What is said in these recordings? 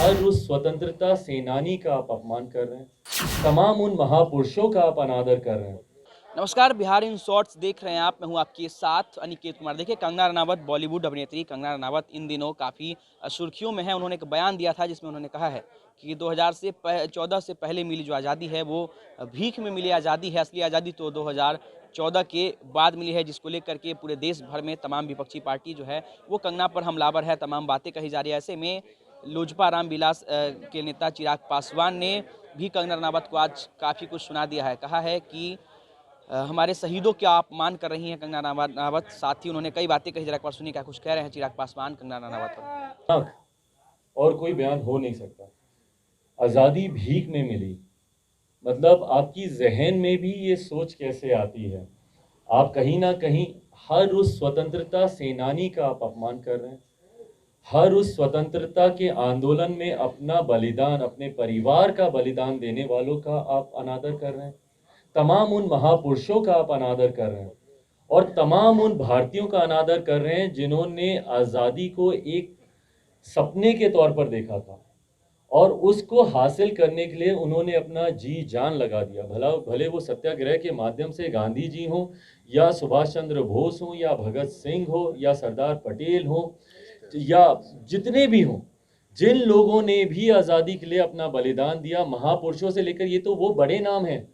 हर उस स्वतंत्रता सेनानी का आप अपमान कर रहे हैं, तमाम उन महापुरुषों का आप अनादर कर रहे हैं। नमस्कार, बिहार इन शॉर्ट्स देख रहे हैं आप। मैं हूं आपके साथ अनिकेत कुमार। देखिए, कंगना रनावत, बॉलीवुड अभिनेत्री कंगना रनावत इन दिनों काफ़ी सुर्खियों में है। उन्होंने एक बयान दिया था जिसमें उन्होंने कहा है कि 2014 से पहले मिली जो आज़ादी है वो भीख में मिली आज़ादी है। असली आज़ादी तो 2014 के बाद मिली है, जिसको लेकर के पूरे देश भर में तमाम विपक्षी पार्टी जो है वो कंगना पर हमलावर है। तमाम बातें कही जा रही है। ऐसे में लोजपा रामविलास के नेता चिराग पासवान ने भी कंगना रनावत को आज काफ़ी कुछ सुना दिया है। कहा है कि हमारे शहीदों का अपमान कर रही हैं कंगना रनावत। साथ ही उन्होंने कई बातें कही। जरा एक बार सुनिए क्या कुछ कह रहे हैं चिराग पासवान कंगना रनावत पर। आंख और कोई बयान हो नहीं सकता। आज़ादी भीख में मिली, मतलब आपकी जहन में भी ये सोच कैसे आती है? आप कहीं ना कहीं हर उस स्वतंत्रता सेनानी का आप अपमान कर रहे हैं, हर उस स्वतंत्रता के आंदोलन में अपना बलिदान, अपने परिवार का बलिदान देने वालों का आप अनादर कर रहे हैं, तमाम उन महापुरुषों का आप अनादर कर रहे हैं और तमाम उन भारतीयों का अनादर कर रहे हैं जिन्होंने आज़ादी को एक सपने के तौर पर देखा था और उसको हासिल करने के लिए उन्होंने अपना जी जान लगा दिया। भले वो सत्याग्रह के माध्यम से गांधी जी हों या सुभाष चंद्र बोस हों या भगत सिंह हो या सरदार पटेल हो या जितने भी हों, जिन लोगों ने भी आज़ादी के लिए अपना बलिदान दिया, महापुरुषों से लेकर ये तो वो बड़े नाम हैं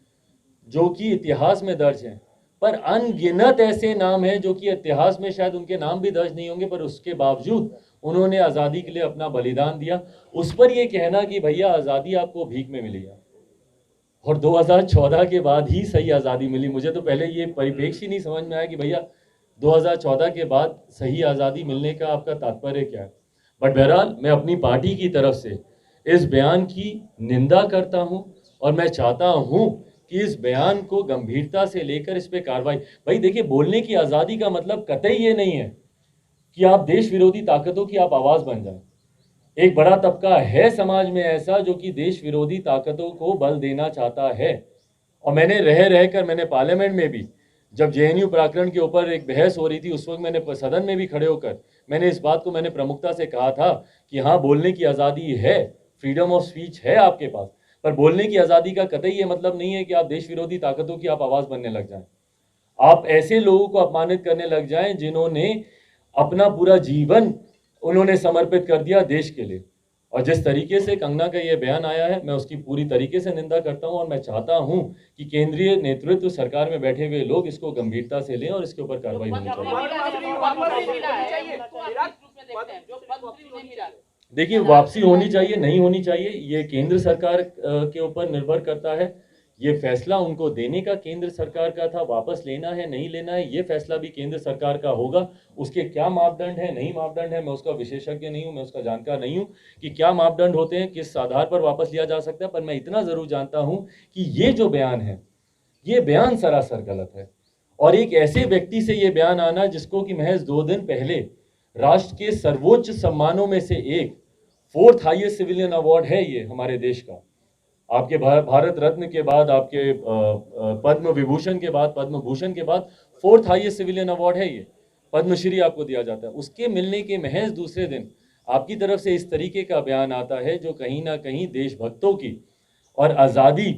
जो कि इतिहास में दर्ज हैं, पर अनगिनत ऐसे नाम हैं जो कि इतिहास में शायद उनके नाम भी दर्ज नहीं होंगे, पर उसके बावजूद उन्होंने आज़ादी के लिए अपना बलिदान दिया। उस पर यह कहना कि भैया आज़ादी आपको भीख में मिली है और 2014 के बाद ही सही आज़ादी मिली, मुझे तो पहले ये परिप्रेक्ष्य ही नहीं समझ में आया कि भैया 2014 के बाद सही आज़ादी मिलने का आपका तात्पर्य क्या है। बट बहरहाल मैं अपनी पार्टी की तरफ से इस बयान की निंदा करता हूं और मैं चाहता हूं कि इस बयान को गंभीरता से लेकर इस पे कार्रवाई। भाई देखिए, बोलने की आज़ादी का मतलब कतई ये नहीं है कि आप देश विरोधी ताकतों की आप आवाज़ बन जाएं। एक बड़ा तबका है समाज में ऐसा जो कि देश विरोधी ताकतों को बल देना चाहता है और मैंने रहकर मैंने पार्लियामेंट में भी जब जेएनयू प्रकरण के ऊपर एक बहस हो रही थी, उस वक्त मैंने सदन में भी खड़े होकर मैंने इस बात को मैंने प्रमुखता से कहा था कि हाँ, बोलने की आज़ादी है, फ्रीडम ऑफ स्पीच है आपके पास, पर बोलने की आज़ादी का कतई ये मतलब नहीं है कि आप देश विरोधी ताकतों की आप आवाज़ बनने लग जाएं, आप ऐसे लोगों को अपमानित करने लग जाएं जिन्होंने अपना पूरा जीवन उन्होंने समर्पित कर दिया देश के लिए। और जिस तरीके से कंगना का ये बयान आया है, मैं उसकी पूरी तरीके से निंदा करता हूं और मैं चाहता हूं कि केंद्रीय नेतृत्व, सरकार में बैठे हुए लोग इसको गंभीरता से लें और इसके ऊपर कार्रवाई होनी चाहिए। देखिए, वापसी होनी चाहिए, नहीं होनी चाहिए, ये केंद्र सरकार के ऊपर निर्भर करता है। ये फैसला उनको देने का केंद्र सरकार का था, वापस लेना है नहीं लेना है ये फैसला भी केंद्र सरकार का होगा। उसके क्या मापदंड है, नहीं मापदंड है, मैं उसका विशेषज्ञ नहीं हूं, मैं उसका जानकार नहीं हूं कि क्या मापदंड होते हैं, किस आधार पर वापस लिया जा सकता है, पर मैं इतना जरूर जानता हूं कि ये जो बयान है, ये बयान सरासर गलत है। और एक ऐसे व्यक्ति से ये बयान आना जिसको कि महज 2 दिन पहले राष्ट्र के सर्वोच्च सम्मानों में से एक, 4th हाईएस्ट सिविलियन अवार्ड है ये हमारे देश का, आपके भारत रत्न के बाद, आपके पद्म विभूषण के बाद, पद्म भूषण के बाद 4th हाईएस्ट सिविलियन अवार्ड है ये, पद्मश्री आपको दिया जाता है। उसके मिलने के महज दूसरे दिन आपकी तरफ से इस तरीके का बयान आता है जो कहीं ना कहीं देशभक्तों की और आज़ादी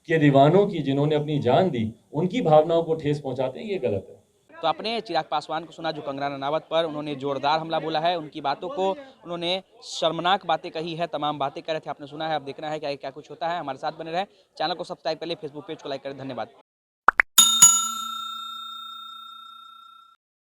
के दीवानों की, जिन्होंने अपनी जान दी, उनकी भावनाओं को ठेस पहुंचाते हैं, ये गलत है। तो आपने चिराग पासवान को सुना जो कंगना रनावत पर उन्होंने जोरदार हमला बोला है। उनकी बातों को उन्होंने शर्मनाक बातें कही है, तमाम बातें कर रहे थे, आपने सुना है। अब देखना है क्या क्या कुछ होता है। हमारे साथ बने रहे, चैनल को सब्सक्राइब कर ले, फेसबुक पेज को लाइक करें। धन्यवाद।